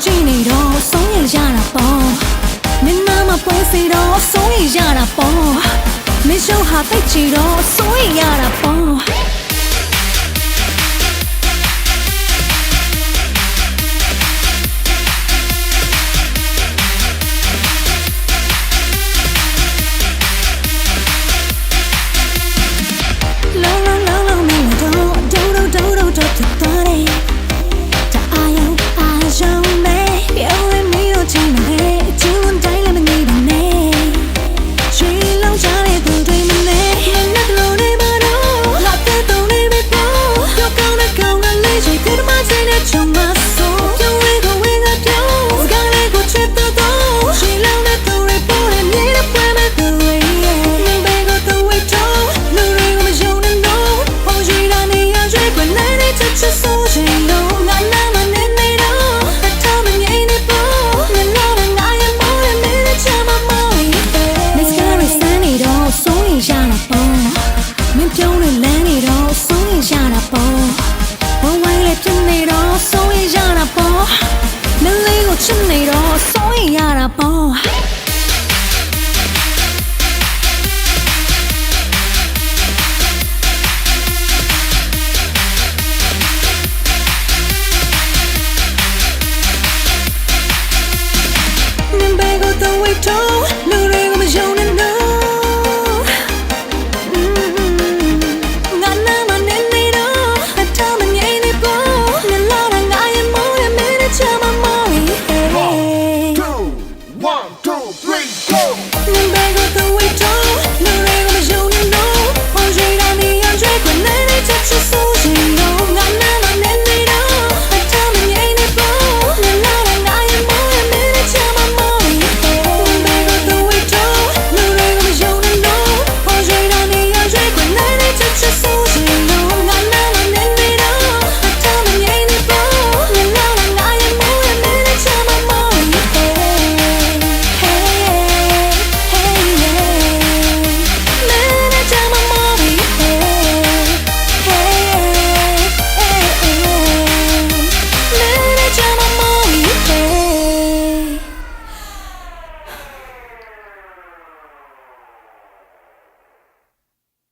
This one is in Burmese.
ကြည့်နေတော့ဆုံးရရတာပေါ့မင်းနာမပွဲစီတော့ဆုံးရရတာပေါ့မင်းရှုံးဟာတိတ်ချီတော့ဆုံးရရတာပေါ့မင်းပြုံးနေလမ်းနေတော့ဆုံးရရတာပေါ့ဘဝလေးဖြစ်နေတော့ဆုံးရရတာပေါ့မင်းလေးကိုချစ်နေတော့ဆုံးရရတာပေါ့မင်းဘယ်ကိုတော့ဝေးတော့